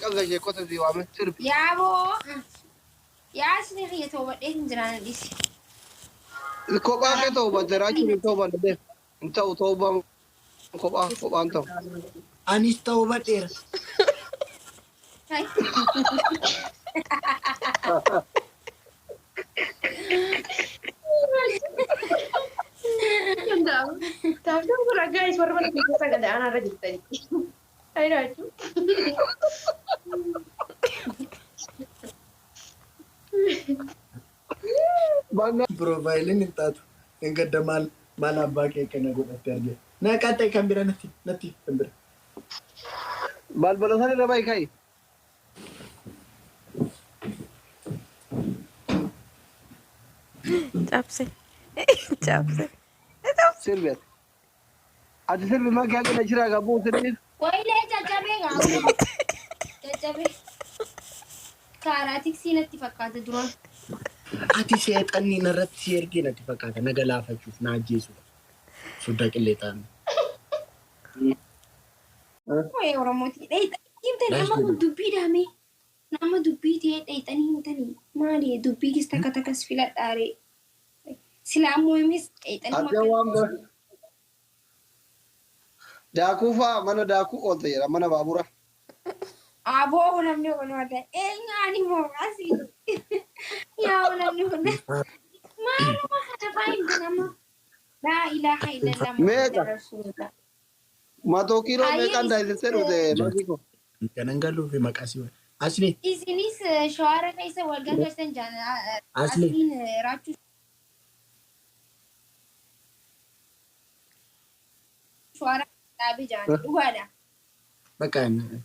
قصة شيء كوتا دي وعمل ترب يا بو يا أصلي هي توبة إيه نجران ديس الكوبا كتوبة تراكي توبة ده انت توبة كوبا انت أنيس توبة تير هاي Tapi aku pernah guys, baru mana kita ada anak rajin tadi. Ayo aja. بنا بروفايلين انتاتو إن قد مال أباك كنا قد أترجع ناكاتي كامبرا نتي كامبرا بالبلساني لباي كاي Chapse. Chapse. سيربيت عاد سيربي ما كان كنا شراء قبو سيربيت ويلي جاجابي غاو جاجابي كاراتيك سينتي فكات درون أتي سيد أني نرد سيرجي نتي فكاتا نقلافة شوف ناجيسو صدق اللي تاني وي ورموتي يبدأ نما دبي دامي نما دبي تاني تاني مالي دبي كستكتكس في الأري سلام مهمس تاني أتى وام داكو فا منا داكو أوتي يا منا بابورا أبوه نمني ونودا إيه يعني مو عسي يا ونمني ونودا ما أنا فاين نما لا إله إلا الله محمد رسول الله ما تو كيلو ميكان دايز سيرو ده ما فيكو كان نقلو في مكاسي أصلي إسنيس شوارع كيسة والجان كرسن جان أصلي راتو شوارع تابي جان وهذا مكان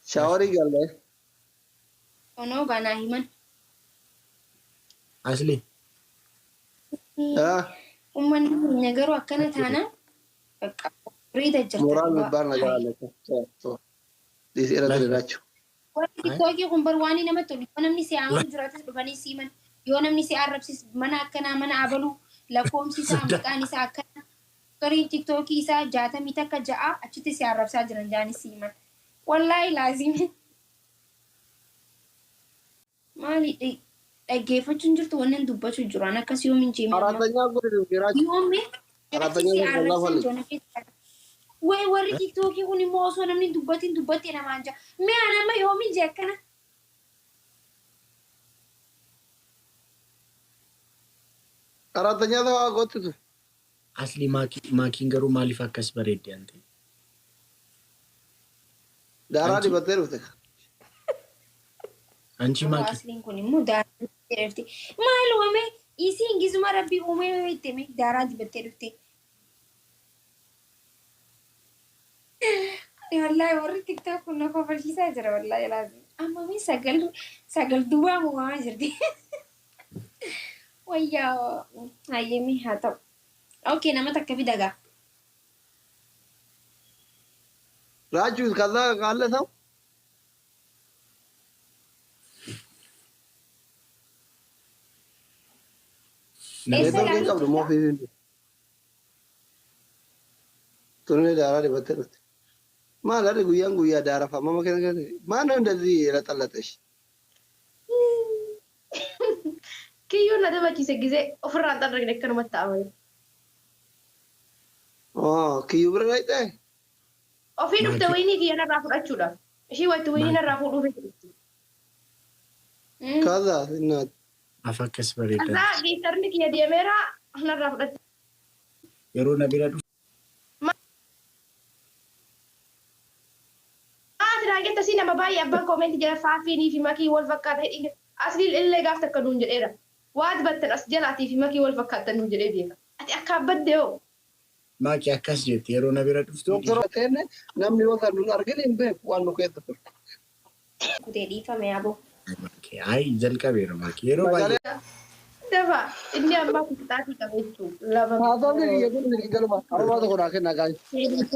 شاوري قال له ono gana himan أصلي umman nagaru akkana taana bakka rida jirta مورال مبارنا قال لك تو دي سيرة دراتشو warri tiktokii kun barwaanii namatti tolu yoo namni si aanu jiraatis dhufanii siiman yoo namni si arrabsis mana akkanaa mana abaluu lakkoomsi isaa maqaan isaa akkana torii tiktokii isaa 66 achitti si arrabsaa jiran jaanis siiman wallaahi laazimi maali dhaggeeffachuun jirtu wannan dubbachuu jiraan akkas yoomin jeemee أرادنيا قولي دراتشو yoommi أرادنيا si والله arrabsan فلي joona keessa way warri tiktokii kun immoo osoo namni dubbatti namaan jaa mee anamma yoomin jee akkana أرادنيا ده قلت تو أصلي ماكين قرو مالي فكس بريد أنت دارادي بتيرو تك أنتي ماكي asliin kun immoo daaraa dibattee dhufte maal uumame isii ingizuma rabbii uumame ittime daaraa dibattee dhufte ani wallaahi warri tiktok kun na kofalchiisaa jira wallaahi laazim amma mee sagal duwwaa uumamaa jirti wayyaa hayyemi haa ta'u okay nama takka fidagaa راجو كذا قال له ثم eessa Itu kan kamu mau laaltu film. Turunnya darah di betul. Mana ada guyang darah fama makan kan. Mana ada di lalat-lalat. Kiyyoo na dabachiise gisee ofirraan xarraqne akkanumatti ta'amani. Oh, kiyu berapa itu? Ofii dhufte wayinii kiyya narraa fudhachuudhaaf. Ishii waytti wayinii narraa fuudhuuf jirti. Kaza, inat. أفكس بريد Kasaa giitarni kiyya deemeera narraa fudhatte. يرو نبيلا Raagetta si nama baay'ee abbaan koomenti jala faafiinii fi makii wal fakkaata hidhiin asliin illee gaaf takka nuun jedheera. Waat battan as jalaatii fi makii wal fakkaatan nuun jedhee beeka. Ati akka abbadde hoo? ماكي أكاس جيت يرو نبيلا Dokter atene, nam ni wakar dulu argil imbe, wan nuket tu. kutee dhiifame aboo ماكي هاي جل كبير ماكي يرو باي Dafa inni abbaa kuttaatii qaba jechuudha. Lama. Ada ni ya pun ni kalau mah, arwah tu korak nak kan.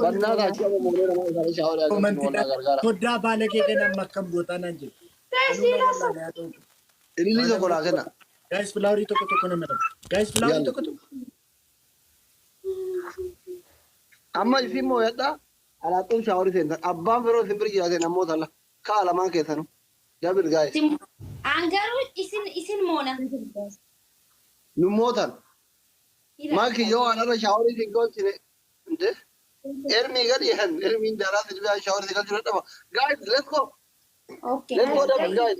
Karena dah siapa mau mulai nama saya syawal ada كومنتي mau nagar gara. تودا بالك كنا مكم بوتانا نجي Taasii lafa. Ini ni tu korak na. جايز فلاوري توكو توكو نمر جايز فلاوري يلا. توكو توكو Amma isi mau ya dah. Alatun syawal sih. Abang baru sempri jadi nama tu lah. Kala man ketanu. Double guys. Angaru isin mona. Numotan. Maki yo another shower is going to the Ermi Gadian, Ermi Dara shower the culture. Guys, let's go. Okay. Let's go double guys.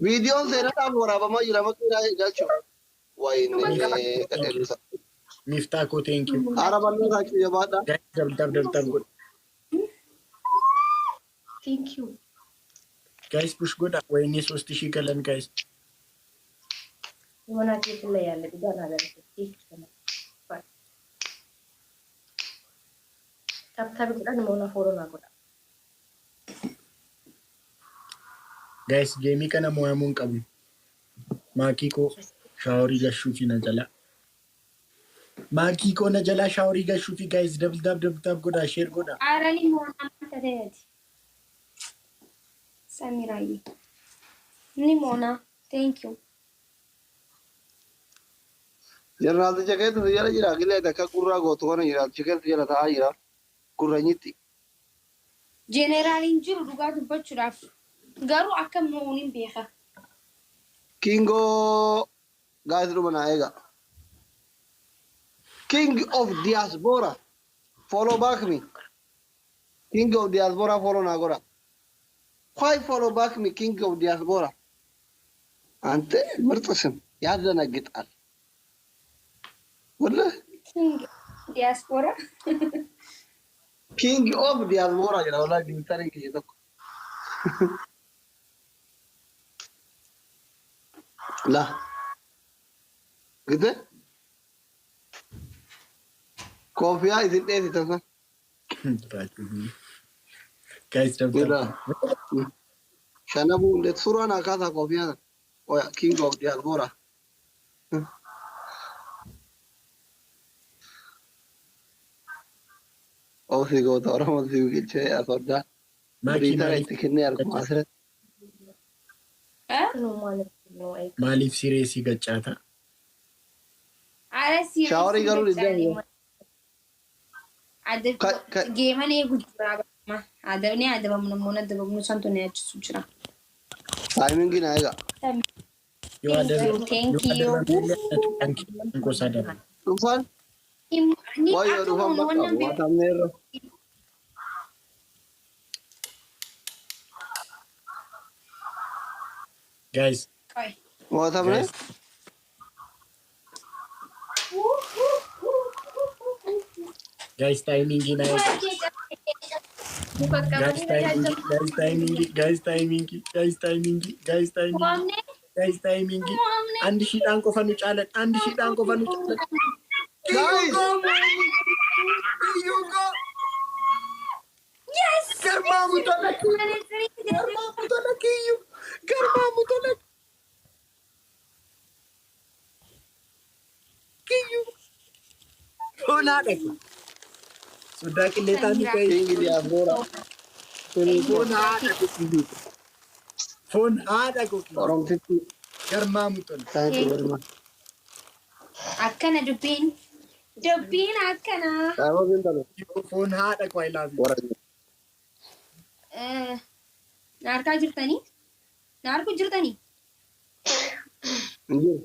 Videos are not for Abama Yuramaki Gacho. Why Miftako, thank you. Arabano Yabata? Guys, Thank you. guys, push good up. When you supposed to shikalan, guys. You wanna keep the layer, let it go another. Tap it and Mona for Nagoda. Guys, Jamie kana mo among kabi. Maki ko shawari ga shuti na jala. Maki ko na jala shawari ga shuti guys. Dab goda share goda. Arani mona mataded. Samirai. Ni mona. Thank you. General the jacket, the Yara Gila, the Kakura go to one year, chicken Yara, Kuraniti. General injuru duga tu bachuraf. Garu akam moonin beha. Kingo guys Rumanaega. King of Diaspora. Follow back me. King of Diaspora follow Nagora. Why follow back me, King of Diaspora? And Murtasim, Yazana get up. What? King diaspora. King of Diaspora, you know, like in Tariki. La. Good? Coffee is it editor? Guys, dab. Shanabu, let's run a casa coffee. Oh, King of Diaspora. Oh, he got around the chair for that. Maki No one no I Malif siresi gachata. Ara si. Shawari garu idda. Ada game ne gudura ma. Ada ne ada bamna mona ada bamna santo ne achi sujra. Timing in Aiga. You are the Thank you. Thank you. Tufan? Ni Why you aku Rufan mau Bakka? nambah. What am there? Guys, Koi. What am there? guys, guys, timing in Buka guys, timing. And she don't go for no challenge. Guys! You go. Yes. Karma mutolak. Phone ada. Sudah kelihatan ni guys. King Diaspora. Phone ada ko. Orang situ. Karma mutolak. Thank you very much. Akkana dubbin akkana. Saya minta lo. Phone ada ko I love you. Orang. Narka jirtani? Narku jirtani? Anjir.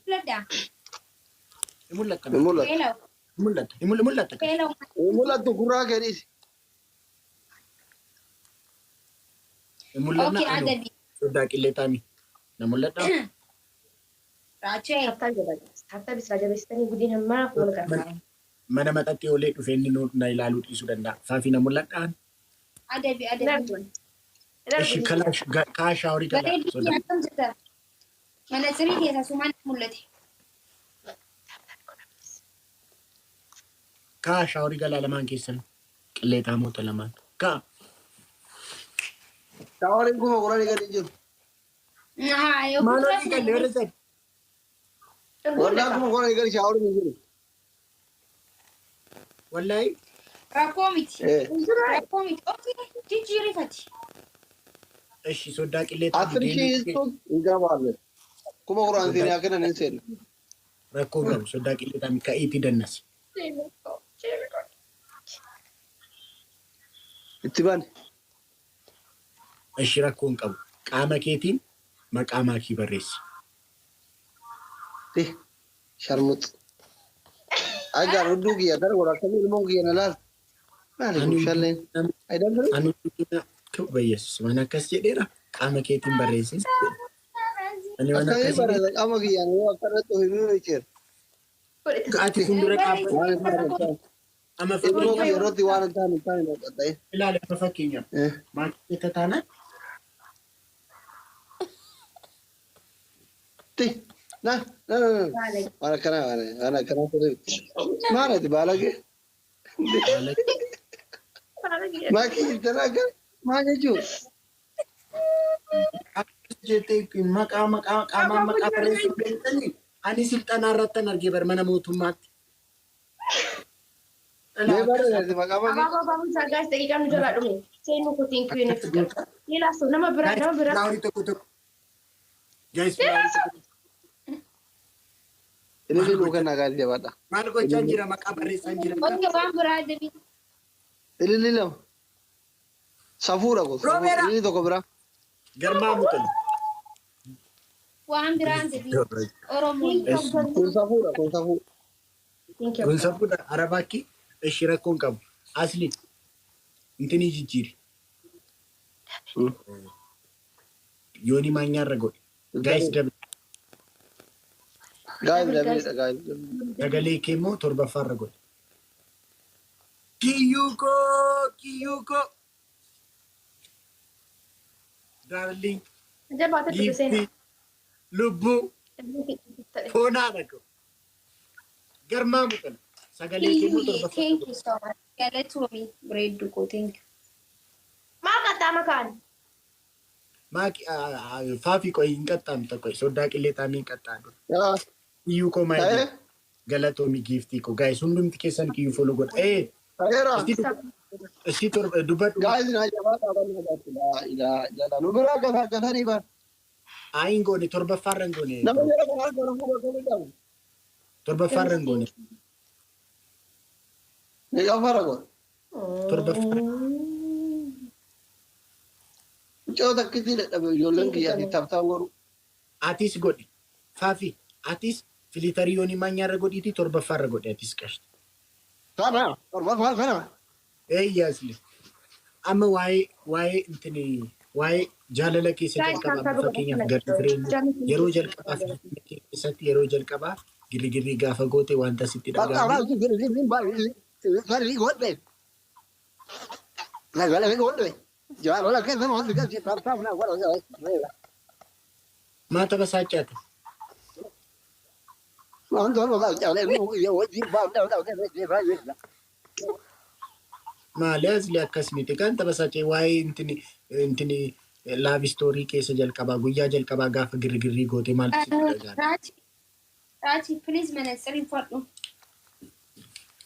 Flada. Imulat. Mulat. Hello. Imulat. Hello. Mulat tu kurang keris. Imulat Okay, na ada ano. bi. Sudah kelihatan ni. Namulat na. Rache. hatta bis raja bestani gudin hamma fuul kartaa. Mana matatti olee dhufee inni na ilaaluu dhiisuu danda'a. Faafi namulat dhaan. Ada bi. Ishi kaa shaaworii gala. Bareedinni akkam jirta? Manatsirii keessa sumaan mul'ate. Kaa shaaworii gala lamaan keessan. Qilleetaa moota lamaan. Kaa. Tawarin kuma kurang ikan hijau. Haa yoo Maaloo dhiigalle warra sadi. Warna kuma kurang ikan shower hijau. Wallaahi. rakkoo miti. Rakkoo miti. Okay, jijjiirifati. Ishi sodaa qilleetaa. Asli itu enggak malu. Kuma kurang sini akan nensen. Rakkoo gabu sodaa qilleetaa ka'eetii dannas. Ittiban. rakkoon qabu. Qaama keetiin maqaa maakii barreessi. Sharmut. Agar udduu kiyya dara waraabamuu ilmoo kiyya na laal. Maali kun shalleen? Anu bayyeessu mana akkas jedheera qaama keetiin barreessi. Akkasii barreessa qaama kiyyaan yoo akkanatti himuu jechuudha. Ati fuuldura qaama. Amma Ilmoo yerootti waan hin taane ta'e. ilaale amma fakkeenyaaf maakii taana. Nah. Mana kana tuh. Mana di balage? Makin tenaga, mana ju? Jadi maka barreessuu beektanii ani silxanaa irratti argee bar mana mootummaatti. Lebar di makam lagi. Apa sagas tadi kan udah dulu. Saya mau kuting kuing itu. Ini langsung nama berat. Flower tokko. Guys, flower tokko. Ini bukan naga dia bata. Maal gochaa jira maqaa barreessaa jira. Oke, waan biraa deebii. Ini lam. Safura ko. Ini toko bira. Garmaa mutan. Waan biraa deebii. Oromoo. Kun safura. Kun safura Arabaki ishii rakkoon qabu. Asli intini jijjiiri. Yooni maanyaarra godhe. Guys dabe. Guys. Dagalee kee immoo torbaffaarra godhe. Kiyyuuko. Darling. Jabata tu sen. Lubbuu. Foonaa dhaqo. Garmaa mutan. Sagalee kee immoo torbaffaarra Thank godhe. you so much. Galatoomii bareedduu koo thank you. Maal kata makan? Maaki faafii qoy hin qaxxaamta qoy sodaa qillee taamii qaxxaadhu. Ya. Kiyyuu koo maal galatoomii giiftii koo gaayis hundumti keessan kiyyuu foloo godha. Akhirah. Isii torba dubbadhu. Guys na jabata kan ila jalan. Ubira kata ni ba. Ayin goone torbaffaarra hin goone. Nama jara kan Torbaffaarra hin goone. Ni gafara ko. Torbaffaarra. Coba kita lihat yolan kiyya di tabta ngoru. Atis godhi. Faafii atis filitariyooni maanyaarra godhiiti torbaffaarra godhe atis qashti. Sana, sana. Eeyyasli. Amma waa'ee intini waa'ee jaalala keessa jalqabaa fakkeenyaaf garri jireenya yeroo jalqabaa keessatti yeroo jalqabaa girigirrii gaafa goote wanta sitti dhaga'amu. Maata basaachaati. Maali asli akkas miti kan tabasaachee waa'ee intini laaf istoorii keessa jalqabaa guyyaa jalqabaa gaafa girigirrii goote maaltu sitti dhaga'amu. Raati, please manatsari fadhu.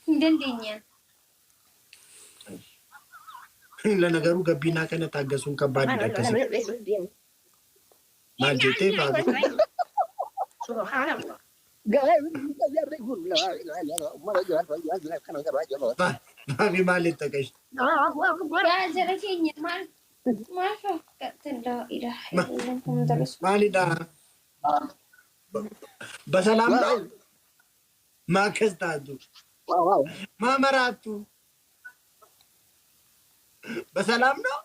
Hin dandeenyaan. Lana garuu gabbinaa kana taaggasuun kabbaadudha akkasii. Maal jettee baabu? Maafi maaliif taqashi? Yaa jara keenya maal fakkaatan Maalidha? Basalaam dha? Maa akkas taatu? Maa maraattu? Basalaam dha?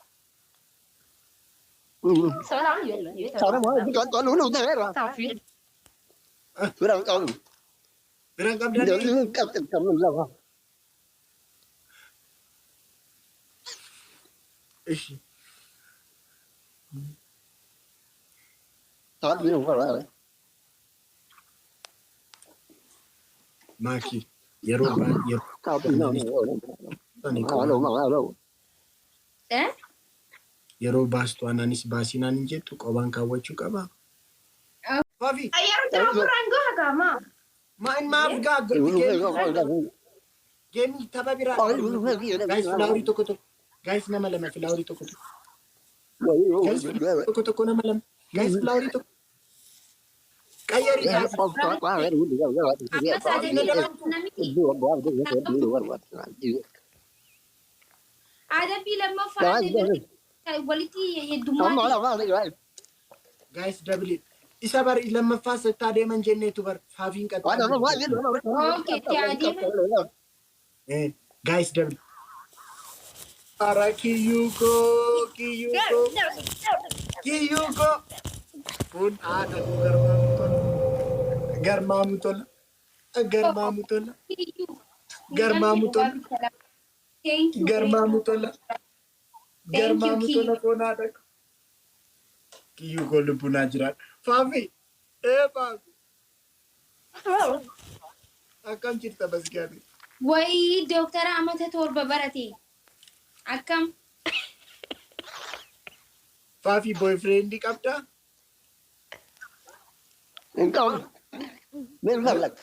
Biraan qabdanii? Ishi. Maaki yeroo yeroo baastu anaanis baasinaan hin jettu qobaan kaawwachuu qaba. Fafi. Ayyaru jauh kurang gua agama. Maaf gaagga. Geemni tapha biraa. Guys filaaworii tokko tokko. Guys nama lama filaaworii tokko tokko. Guys tokko tokko nama lama. Guys filaaworii tokko. Qayyarii Ada film apa? walitti heddummaa Guys, double. Isa bar lama fasa ta deeman jenneetu bar faafiin qaxxaa. Okay, tiyaadee. Guys, double. Ara Kiyuko. Pun ada garmamu tola. Thank you. Garmamu tola pun ada. Kiyuko lupu najirat. Faafi. Faafi. Akam cerita bas kami. Wai dokter amata torba barate. Akam. Faafi boyfriend di kapta. Minim lak.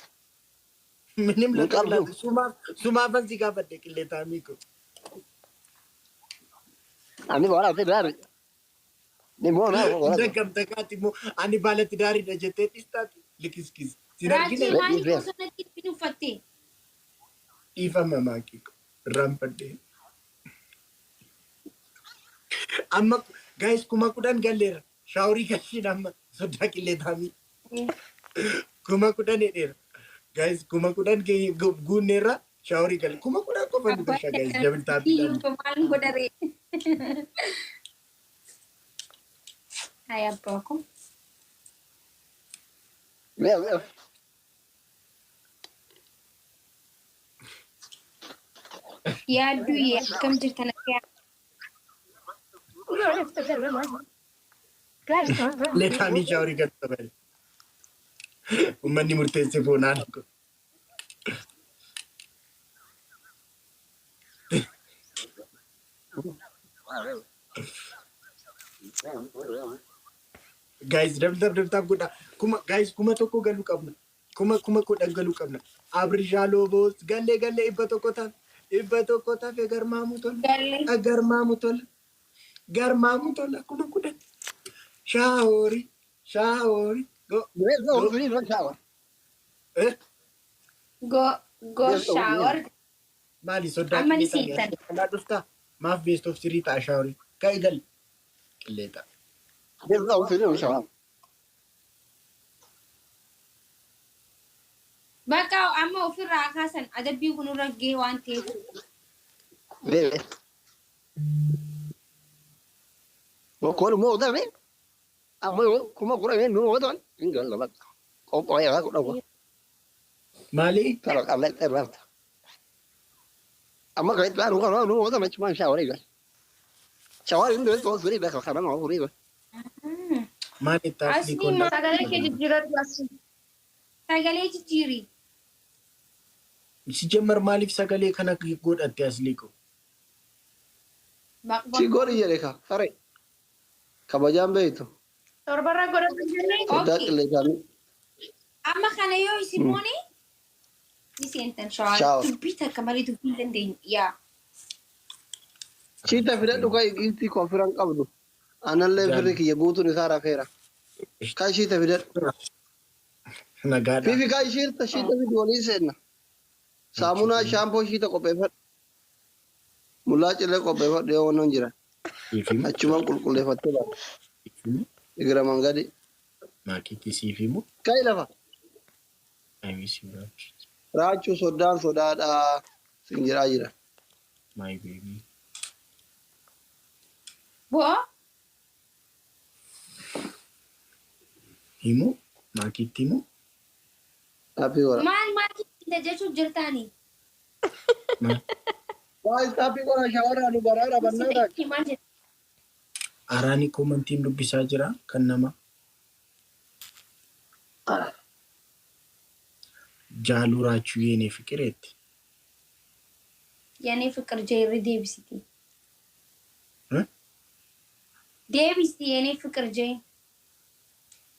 Suma bang jika pada kileta amiku. Ani bola tidak. Ni bona. Dekam tekatimu ani bala tidari da jete istat likiskis. Raji mani kosonati pinu fatte. Ifa mama kiko rampade. Amma guys kumakudan galera. Shauri kashin amma soda kileta ami. Kumakudan eder. Guys kumakudan ke gunera shauri kali. Kumakudan ko fandu kasha guys. Jamin tapi dan. Pemain godare. Hai abbakum. Ya duye kam jirtan ya. Leta ni shauri katta bari. Ummanni murteesse foonaan ko. Guys, dabta guddaa. Guys, kuma tokko galuu qabna. Kuma kudha galuu qabna. Abrishaloo boos galle ibba tokko taaf garmaamu tola. Kuma kudhan. Shaawori. Go shower. Maali sodaa Amani qilleetaa siitan. kanaa dhuftaa maaf best of three ta'a shaawori. Ka'i gal qilleetaa. Bakka amma ofirraa kaasan adabbii kunurra gahee waan ta'eef. Waktu mau dah ni, kuma kurang ni mau dah, tinggal lah. Kau payah aku dah. Maali Kalau kalah terus. Amma kait baru kalau nu dah macam mana syawari kan. Syawari itu tu suri dah kalau mau suri kan. maali taasii Asli qonna. Sagalee kee jijjiirratti asi. Sagalee jijjiiri. Si jammar maaliif sagalee kana godhatte asli ko? Si gori je leka, sare. Kabajaan beektu. Torbarra godhatu jennee. Sodaa Okay. qilleensaan. Amma kana yoo isin moone ni seentan shawara. Shower. Dubbii takka malee dubbii dandeenyu. Yaa. Siita fidadhu kan itti konfiran qabdu. Anallee firri kiyya guutuun isaa rafeera. Kan siita fidadhu. Nagaadha. Fiifi kan siita fidi walii seenna. Saamunaa shaampoo siita qopheeffadhu. Mullaa cilee qopheeffadhu yoo wannoon jira. Achumaan qulqulleeffattee baata. Egira mangadi. Maakiitti siif himu. Ka'i lafa. Ayimiisi Raachuu soddaan sodaadhaa sin jiraa jira. my baby. Boo? Himu maakiitti himu. Taappii wara. Maal kitta jechuun jirtaani? Waa taappii wara shawaraa nu baraara bannaadhaa. Maal jedhu? Araani komantiin dubbisaa jira kan nama. Jaaluu raachuu yeenee fiqireetti. Yaani fikir jeerri deebisiti. Deebisiti yaani fikir jee.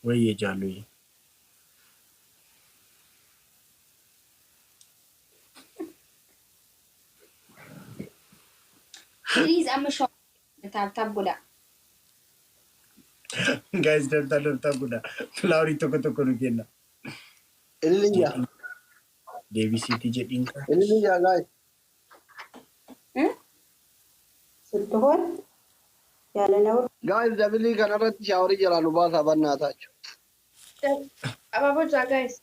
Wayyee jaaluu yee. Please amma shawara taap godha. Guys, dabta guddaa. Filaawarii tokko nu kenna. Ililiyyaa. Deebisiitii jedhiin kan. Ililiyyaa gaa'e. Siltoon? Guys, dabili kanarratti shaaworii jalaa nu baasaa bannaataa jechuudha. Abaaboo jaa guys.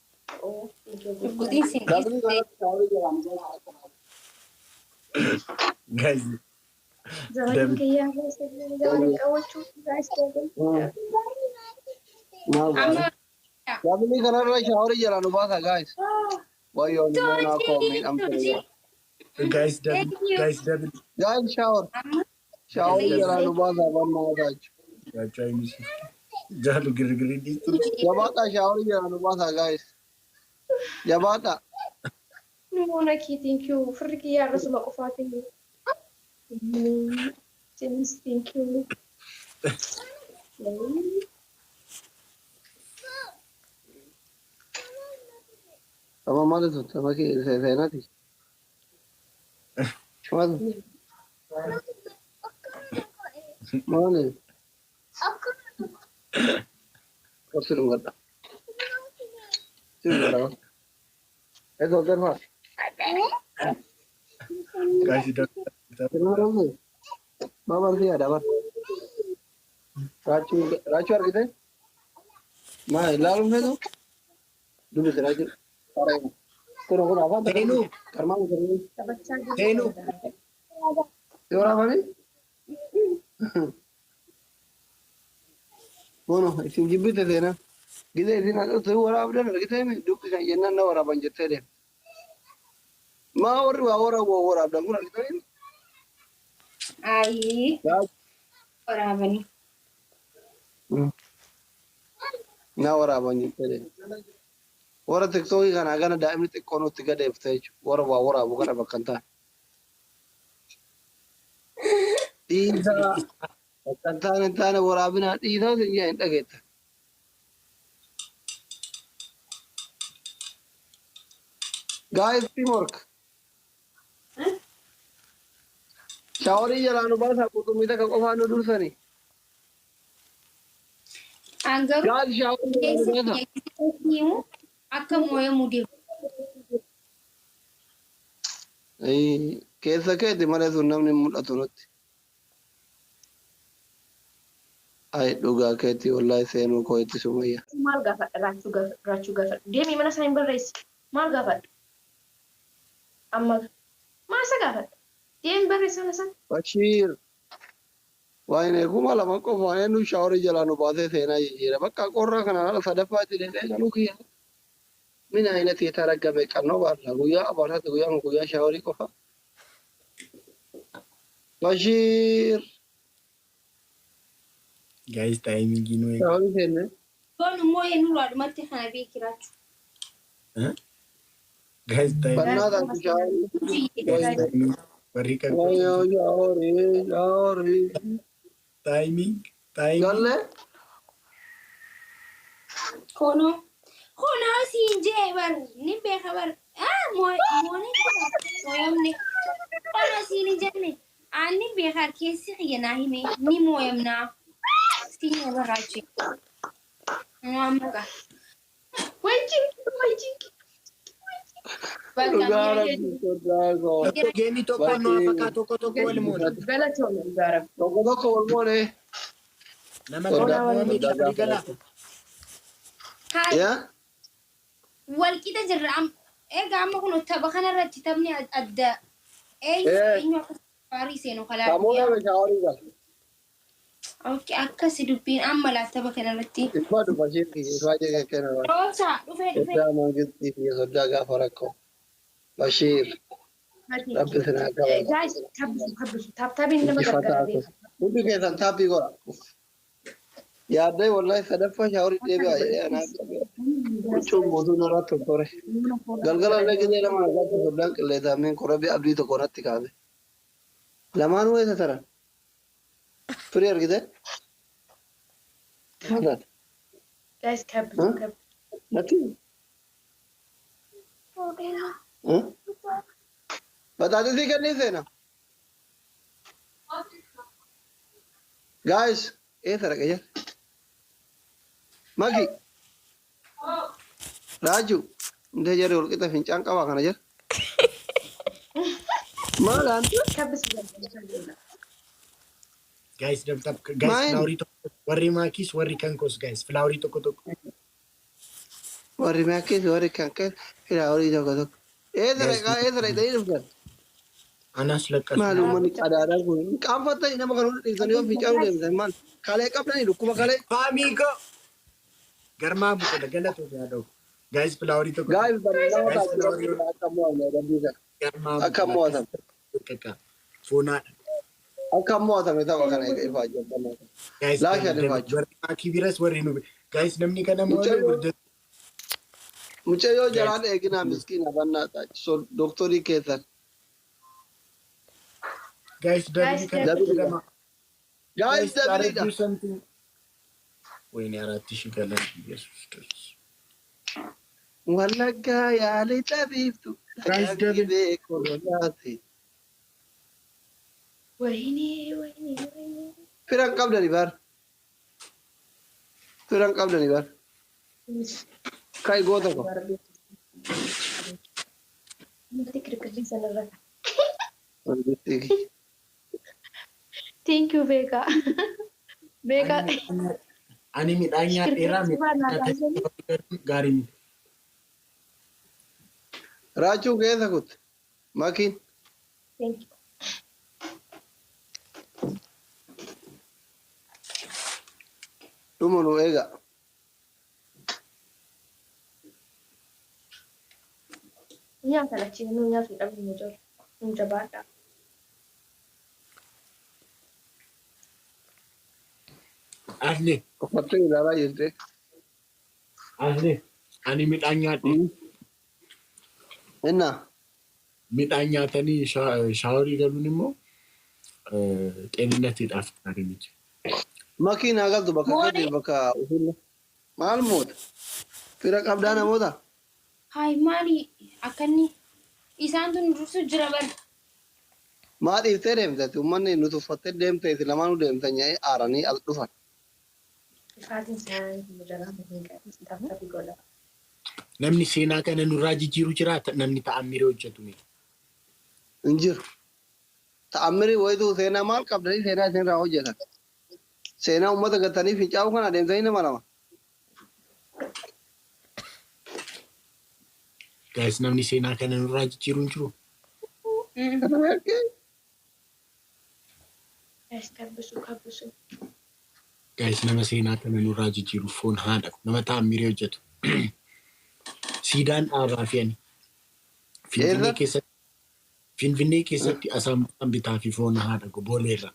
Gudiin siin Dabili kanarratti shaaworii jalaa nu baasaa. Guys, Zabatiin kiyyaa keessatti zabatiin qabachuu guys. amma Dabili kanarratti shaaworii jalaa nu baasaa guys. Wayyoo ni moonaa koo miidhamte. guys, double, Thank you. guys, double. Guys, shower. amma Shaaworii jalaa nu baasaa bannaataa jechuudha. Yeah, try me. Jalu giri di tu. Jabaadhaa shaaworii jalaa nu baasaa guys. Jabaadhaa. Numoona thank you. Firri kiyyaa irra qofaatiin. James, thank you. Sama maalitu sama seenaati. Maali? Maali? Kursi dhungadha. Sirri dha. Ezo garba. Guys, double. Sirri dha. Baba siya dabar. Rachu argite? Ma ilaalum feetu? Dubbi siraachu. Paraymu. Kun afaan Teenu, karmaan sirrii. teenu. Yora fami? Bono, isin jibbite seena. Gide isin haadhotu waraabdan argitee mi dubbi kan jennaan na waraaban jettee deem. Maa warri waa waraabdan kun argitee mi? ayii waraabanii Na waraaban jettee deem. Warra tiktookii kana gana daa'imni xiqqoon itti gadeeftee jechuudha. Warra waa waraabu kana bakka hin taane. Dhiisaa bakka hin taane waraabinaa dhiisaa iyyaa hin dhageetta. Guys, teamwork. Shaaworii jalaa nu baasaa quxummii takka qofaa nu dursanii. angaruu Guys, shaaworii jalaa nu baasaa. himu akka moo'amuu deemu. Keessa keetti malee sun namni mul'atu nutti. Ay dhugaa keetti wallahi seenuu koo itti sumayya. Maal gaafadha raachuu gaafadha. Deemii mana isaa hin barreessi. Maal gaafadha? Amma maal isa gaafadha? Deemii barreessi mana isaa. Bashiir. Waa'ee kuma lama qofaan eenyu shaaworii jalaa nu baasee seenaa jijjiira. Bakka qorraa kana haala sadaffaatti dheedhee galuu kiyya. Mina ainati የተረገመ ቀን ነው ባላ ጉያ አባላት ጉያ ሻወሪ ቆፋ በሺር Guys, timing gino. ሻወሪ ሴነ Yoon immoo eenyu waadhumatti kana beekirachu. Guys, timing. በእናታችሁ ሻወሪ Barika. ሻወሪ Timing. Timing. ገለ Kono siin jee bar ni beeka bar mooyamne kono siin jenne ani beeka keessi xiyyanaa hime ni mooyamnaa siin barraache. Amma Wajjin. dhugaara Gemi tokko no afaka tokko wal moone. Galatoomne gaara. tokko wal moone Nama tokko mi qabri gala. yaa walqixa jirra egaa amma kun tapha kanarratti taphni adda eenyu akka faarii seenu samuudha kalaa ሻወሪ gal akkasi dubbiin amma laattaba kanarratti dhibba bashiir kiyya baay'ee kenna roosaa dhufee sodaa mangistii fi sodaa gaafa rakkoo bashiir rabbi sinaa qaba Guys, kabbisu. Taaptaabiin nama gargaara. hundi keessan taapii godha yaadde wallahi sadaffaa shaaworii deebi'a jedhee anaa huccuun guutuu narratti tottore galgala illee gizee lama nagaatti soddaan qilleensaammeen korabbii abdii tokko natti kaase lamaanuu eessa taran firii argite maataati Guys, kabbisu. natti baxaaxisii kennii seena gaayis eessa dhaqe jira magi raaju intee jarri walqixa fincaan qabaa kana jira maalaan Kabbisu. Guys, dabtab guys Main. flowery to warri makis warri kankos guys flowery to Warri maakis warri kankan filaawrii tokko tokko. Eesara ta'ee dhuftan. anas lakas Maalummaan qadaadhaan kun qaanfattanii nama kan hundi dhiisanii yoo fiicaru deemtan maal kalee qabdanii dhukkuma kalee. Famigo garma buka galatu yaado guys flowery to Gaa'if bal'aa taasisaa akka mo'amne dandeessa. garma Akka mo'atame. kaka fona Akka mo'atame tapha kana ifaa jirtan. guys Laasha dhufaa jiru. warri maki biras warri nu guys namni kana mo Mucayyoo jalaan eeginaa miskiina bannaa taasisu dooktorii keessan. guys dabi kana Gaa'if dabiliidha. do something wayne aratti shigalan Jesus Christ Wallaggaa yaalii dhabiiftu. Guys, Dhagibee kolonaati. Wayne. Firan qabdanii bar. Firan qabdanii bar. Kai goota ko. Mati kirkirri sanarra. Wanti Thank you Vega. Vega. ani midhaan nyaadheeraa gaarii miti. raachuu keessa kutte. Makiin. Thank you. Dhuma nu eega. Nyaata lachiin nu nyaatu dhabnu nu jiru. Nu jabaadha. Asli Uffattee ilaalaa jirte. ani midhaan nyaadhe Innaa. midhaan nyaatanii shaaworii galuun immoo xeeninatiidhaaf gaarii miti. Makiin haa galtu bakka gadii bakka ufulla. Maal moota? Fira qabdaa namoota? Hayi maali akkanni isaan tun dursu jira bar. Maa dhiiftee deemtati? Uummanni nuti uffattee deemte isin lamaanuu deemtan nyaa'ee aaranii as dhufan. Ifaatiin isaanii nu jalaa hin qabu. Taphata godha. Namni seenaa kana nurraa jijjiiru jiraata namni ta'ammiree hojjetu miti. Hin jiru. Ta'ammirii wayituu seenaa maal qabdanii seenaa isinirraa hojjetan? Seenaa uummata gattanii fincaa'uu kana deemtanii nama lama. Guys namni seenaa kana nurraa jijjiiru hin jiru. Kabbisu. Guys nama seenaa kana nurraa jijjiiru foon haadha nama ta'ammiree hojjetu. Siidaan dhaabaa fi ani Finfinnee keessatti asaambusaan bitaa fi foon haadha booleerra.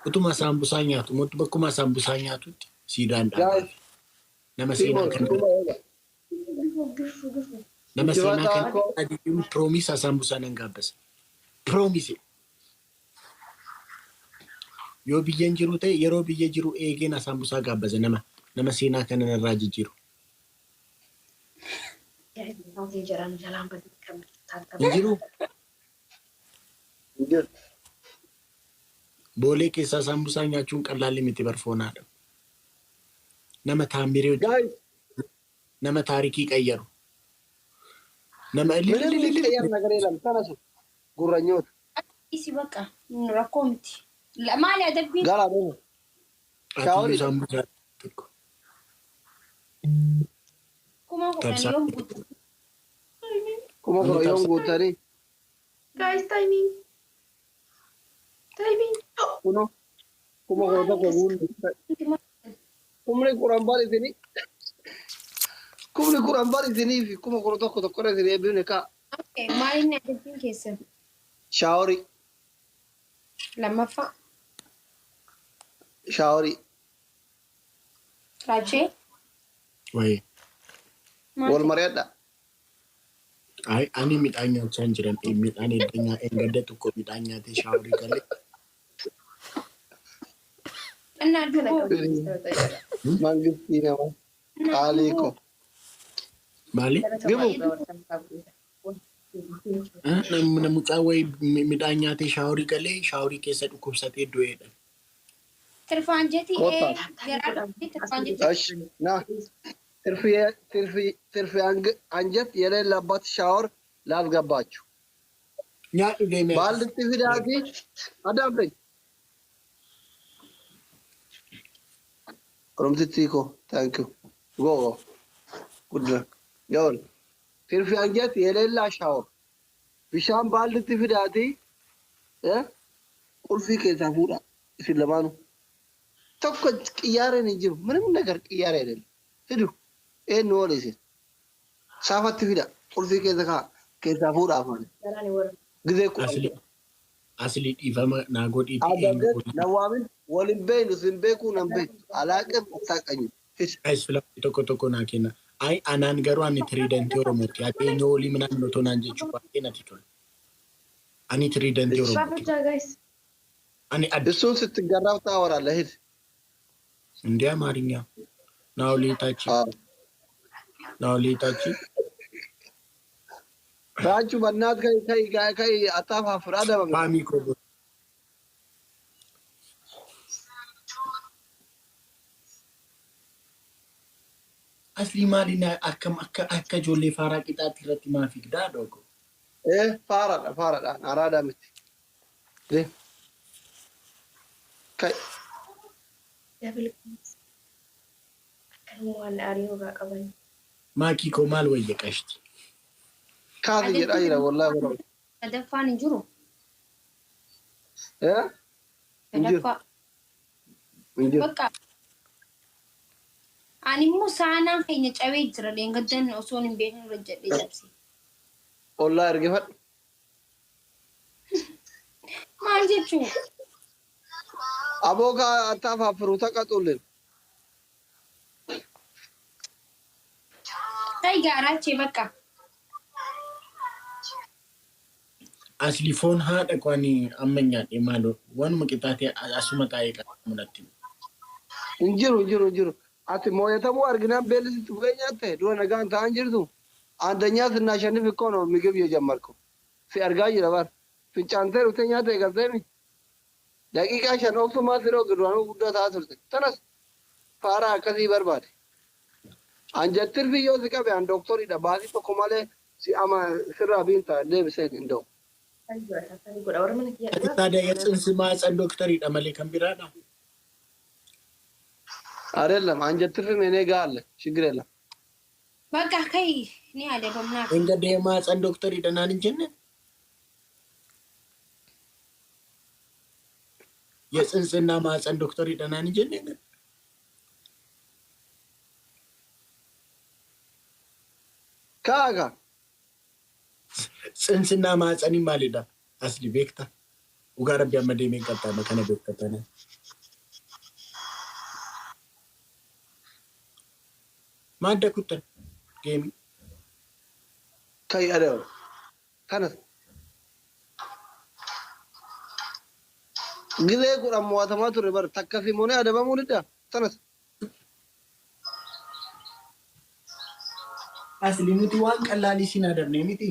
Utuma asaambusaa nyaatu mootu bakkuma asaambusaa nyaatutti siidaan dhaabaa fi nama seenaa kana adiin piroomis asaambusaa nan gaabbasa. Piroomise. Yoo biyyan jiru ta'e yeroo biyya jiru eegeen asaambusaa gaabbasa nama seenaa kana irraa jijjiiru. Hinjiru boolee keessaa asaambusaa nyaachuun qalaalli miti barfoonaadha. Nama taammiree hojjetu. Nama taarikii qayyaru. Nama gurranyoota. Isi bakka rakkoo miti. Maali adabbiin? Gara deemu. ati asaambusaa tokko. Kuma kudhan yoo guutu. Kuma gurranyoon guutanii. Guys, timing. Kuno. Kuma gurra tokko guutu. Kumni kuran barisini. Kumni kuran barisini fi kuma gurra tokko tokko isinii eebbifne kaa. Maali inni adabbiin keessan? Shaaworii. Lammaffaa. Shaaworii. Raachee. Wayii. Wal mari'adha. Ani midhaan nyaachaa hin jiran midhaan eeggadda tokko midhaan nyaatee shaaworii galee. Annaa duboo. Mangistii nama. Qaalii ko. Maali? Mucaa wayii midhaan nyaatee shaaworii galee shaaworii keessa dhukkubsatee du'eedha. Tirfaan jetii garaa tirfaan jetii. Ash na. Tirfi anjet የሌለበት ሻወር ላስገባችሁ። Nyaadhu deemee. ባልዲtti fidaati adabdኝ Oromtittiiko. Thank you. Go. Good luck. Yawal. Firfi anjat yeelellaa shaawar. Bishaan baallitti fidaati. Qulfii keessaa fuudha. Isin lamaanu. Tokko qiyyaareen hin jiru. ምንም ነገር qiyyaara አይደለም. Fidu. Eenyu oole isin. Saafatti fida. Qulfii keessaa fuudha afaan. Gizee qulfii. Asli dhiifama naa godhiitti nawaamin waliin beeynu sin beekuu nan beeku alaaqeen taaqanyu. Guys filame tokko naa kenna. Ay anaan garuu ani tiriidantii Oromooti. Adeenya olii minaan notonaan jechuu baay'ee natti tola. Ani tiriidantii Oromooti. Ani እሱን ስትገራው ታወራለህ። ሂድ እንደ አማርኛ ናውሌታች ራጁ በእናት ከይ አታፋፍር አደበም ማሚኮ አስሊ ማሊና አከ ጆሌ ፋራ ቂጣት ይረቲ ማፊክ ዳዶጎ ፋራ አራዳ ምት ከይ ማኪኮ ማል ወየቀሽቲ ካዚ ይራይራ ወላሂ ወላ ተደፋን እንጅሩ እንጅሩ በቃ አኒሙ ሳናን ከኛ ጨቤ ይጅራ ለንገደን ኦሶን ቤትን ረጀደ ይብሲ ወላሂ እርግፈት ማንጀቹ አቦጋ አታፋፍሩ ተቀጡልን ታይ ጋራቼ በቃ asli foon haadha kwani ammanyaadhe maalo wanuma qixaatee asuma taa'ee qabamuudhaatti. Injiru. Ati moo'atamuu arginaan beellisi tufee nyaatte dura nagaan ta'an jirtu. Andanyaa sinnaashaniif ikkoo no migib yoo jammarku. Si argaa jira bar. Fincaantee dhuftee nyaata eegalteemi. Daqiiqaa 5 ooftumaa siroo gidduwaanuu guddaa ta'aa turte. Tanas faaraa akkasii barbaade. Anjattir biyyoo si qabe an dooktoriidha baasii tokko malee si ama sirraa biinta deebisee hin ta'u. Taada የጽንስ ማህፀን ዶክተር ይደመለ ከንቢራዳ አይደለም አንጀትርም እኔ ጋር አለ ችግር የለም በቃ ከይ እኔ አለ በመና እንግዲህ የማህፀን ዶክተር ይደናን እንጀነ የጽንስና ማህፀን ዶክተር ይደናን እንጀነ ካጋ ጽንስና ማህፀን ይማልዳ asli beekta ugaa rabbi amma deemeen qaxxaama kana beektatan maadda kuttan geemi kai adaw kana gizee kudhan mo'atamaa ture bar takka simone adabamuu didda tanas asli nuti waan qallaalii sin adabne miti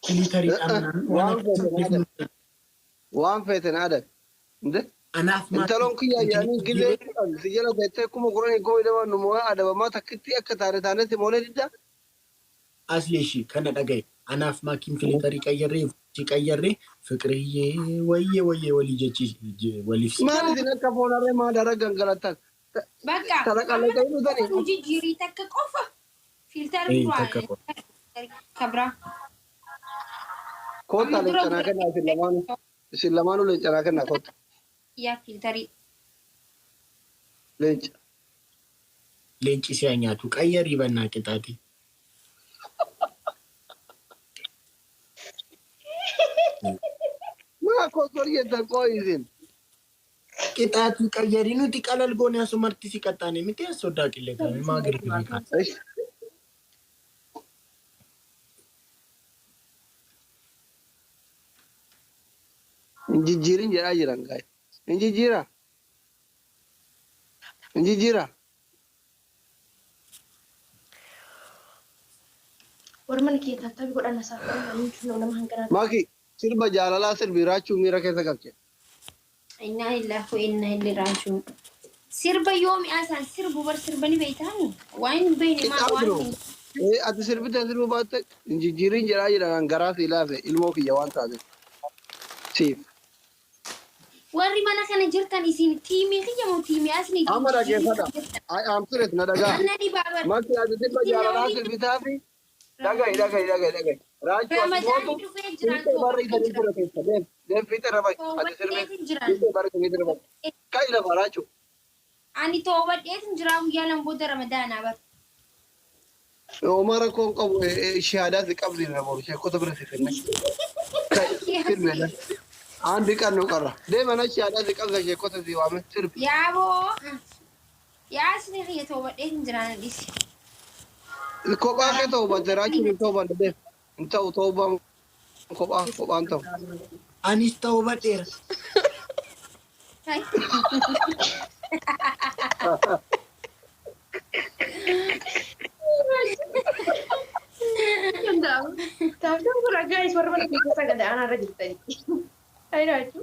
kilitarii amnaan waan feeten adab inde anaaf intalon kiyya yaani gizee kudhan sijala teessee kuma kuranii koo idama nu mo'a adabamaa takkitti akka taane simone didda asli ishii kana dhagaye anaaf maakiin kilitarii qayyarree fiqiriyee wayyee walii jechi waliif maal isin akka foonarree maa dara gangalattan በቃ ተለቀለቀ ይሉታል ጂሪ ተከ ቆፋ ፊልተር ብሏል ከብራ ኮታ ለጨና ከና ሲለማኑ ለጨና ከና ኮታ ያ ፊልተሪ ሌንጭ ሲያኛቱ ቀየሪ በና ቅጣቲ ማ ኮቶር የተቆይዝን ቅጣቱ ቀየሪ ኑቲ ቀለል ጎን ያሱ መርቲ ሲቀጣኔ ምት ያስወዳቅለ ከ ማግር ቢካ injijirin jedhaa jiran gaa'e injijjiira Orman kita tapi kok dana safar ini cuma nama hanggaran. Maki sirba jaalalaa sirbiraachuu miira keessa galche. Inna lillahi wa inna ilaihi raji'un. Sirba yoomi asan sirbu bar sirbani beeytani waan beeyni ma waan ati sirbite sirbu baatte injijjiirin jedhaa jiran garaa si ilaafe ilmoo kiyya waan taate. Siif. warri mana kana jirtan isin tiimii kiyya moo tiimii asni Amma dhaggeeffadha. Am sirriitti na dhagaa. annani baabar Maqti ati dhibba jaalalaa sirbitaa fi dhaga'i. Raachuu as ramadaani mootu dhufee jiraan fiixee barri sanii dura keessa deem. Deem fiixee rabai. Ati sirbi jiraan fiixee barri sanii dura keessa. Ka'i lafa raachuu. ani toobadheetin jiraa guyyaa lan booda ramadaanaa bar Omara koon qabu shahaadaa si qabdi na boru sheekota bira si finne. Ka'i sirbeedha. Andi qannoo qarra. Deema na shahaadaa si qabda sheekota si waame sirbi. yaaboo yaasni kiyya toobadheetin jiraan dhisi Kophaa kee ta'u bante raachuu hin ta'u bante deem. Hin ta'u ta'uu baan kophaan ta'u. Anis ta'uu badheera. Tahu pura guys, baru mana kita sangat ada anak rajin tadi. Ayo raju.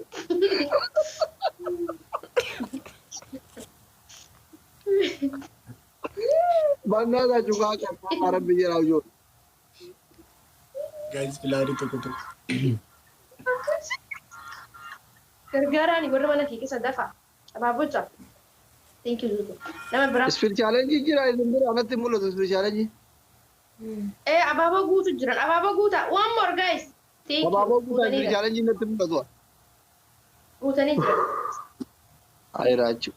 Bangga juga kan Arab biji raujo. Guys, pelari tuh. Gara-gara nih baru mana kita sadafa. Apa bocah? Thank you dulu. Nama berapa? Speed challenge jira izindir anatti mulo speed challenge. Apa gutu jiran? Apa guta? One more guys. Thank you. Baba ko speed challenge natti mulo to. Guta nih jiran. Ay raju.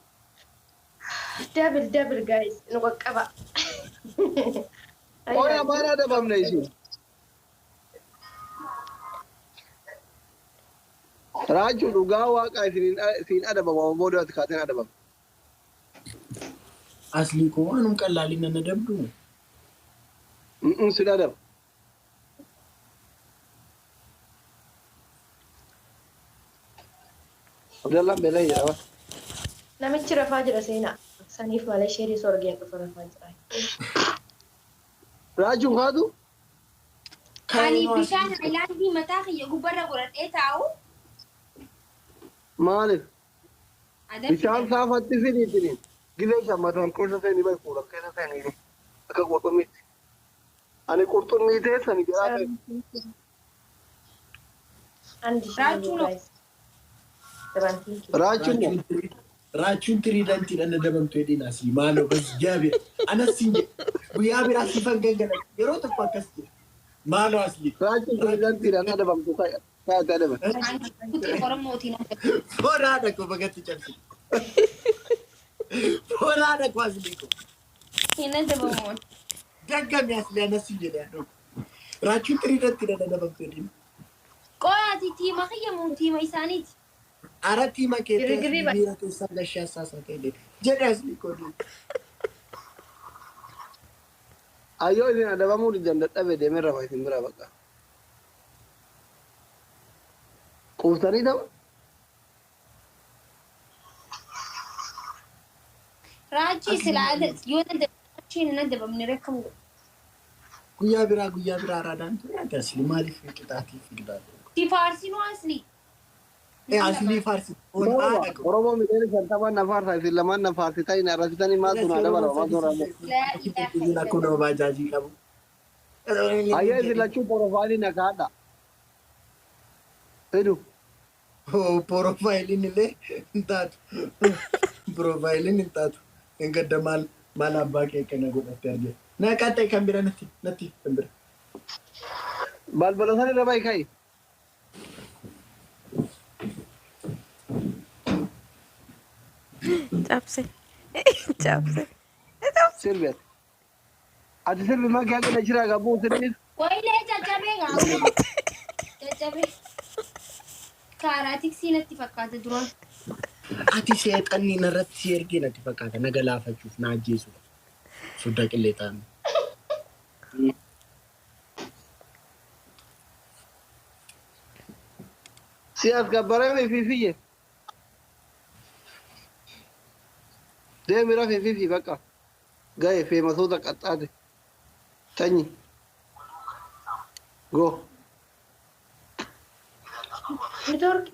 Double guys. Nukak kaba. Oh ya mana ada bam nahi si. Raju dugawa ka sin ada bam bodo at khatin ada bam. Asli ko anong kalalin na nadabdo. Sudah ada. Abdullah belai ya. Namichi rafaa jira seenaa. Saniif malee sheerii sorgeen dhufa rafaa jira. Raju khadu. ani bishaan haayilaandii mataa kiyya gubbarra godhadhee taa'u Maalif. Bishaan saafatti fiditini. Gilee shammatan qursa seenii bai fuudha keessa seenii. Akka qurxummiitti. Ani qurxummii teessani jiraate. Andi Raju no. guys. Sebanting. Raju mo. Raachuun tiriidantii dha nadabamtu hedhiin asii maaloo bas jaabe anas siin jedhe guyyaa biraa sifan gangalan yeroo tokko akkas jedhe maaloo asli. Raju tiriidantiidhaan adabamtu taate adaban. ani kutii oromootiin Foraadha ko bagatti cabsi. Foraadha ko asli ko. hin adabamoon Daggame asli anas siin jedhe adoo. Raachuun tiriidantii dha nadabamtu hedhiin. qoyaati tiima kiyya moo tiima isaaniiti Arati makete Giri-giri ba? bira keessa gashaa saasaa ta'e jedhe asli ko. Ayyoo isin adabamuu didan dadhabe deemee rafa isin bira bakka. Quuftanii ta'u. raajii silaa yoo daddabachiin hin adabamne rakkamu Guyyaa biraa araadaan ture asli maaliif qixaatii fiigdaa? si faarsinuu asli Asli faarsi. Foraadha ko. Oromoo midhaan shantamaan na faarsa isin lamaan na faarsita hin arrasitanii maatu na dabala waan soorame. Akkuma nama baajaajii qabu. Ayyoo isin lachuu porofaayilii na kaadha. Hedu. Profaayiliin illee hin taatu. Profaayiliin hin taatu. Hin gadda maal abbaa kee kana godhatte argee. Na qaxxee kan bira natti kan bira. Balbala sana irra bahi ka'i. Cabse. Cabse. Sirbeet. Ati sirbi makee akka na jiraa qabu sirbiis. wayilee caccabee gaafa caccabee kaaraatiksii natti fakkaata duraan Ati seexanni narratti si ergee natti fakkaata na galaafachuuf na ajjeesuuf. Soddaa qillee ta'an. Si as gabbarame fiifiyye. Deemi rafee fiifi bakka. Ga'e feemasoota qaxxaate. Tanyi. Go. Network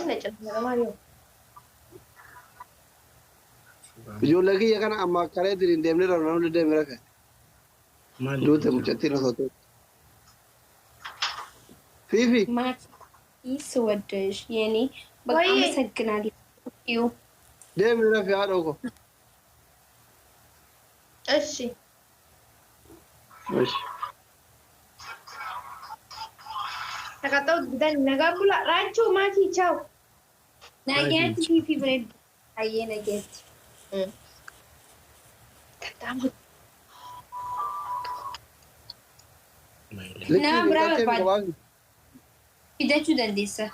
na cabsa Mario. Ijoollee kiyya kana amma kareetiin hin deemne irra namni deemi rafe. Maali? Duute mucattiin osoo ta'e. Fiifi. ማኪ ስወደሽ የኔ Bakka Wayye. amma sagginaa yoo Deemi rafi haadha koo. Eshi. Nakatau dan nagabula rancho mati ciao. naageetti fi bareedu baay'ee nageetti. Tatamu. Nama biraa Likkii barbaadu qabaatu. fidachuu dandeessa.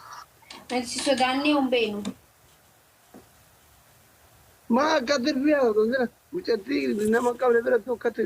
Nati si sodaannee hin beeknu. Maa akka dirbiyaa mucattii nama qabne bira tokkotti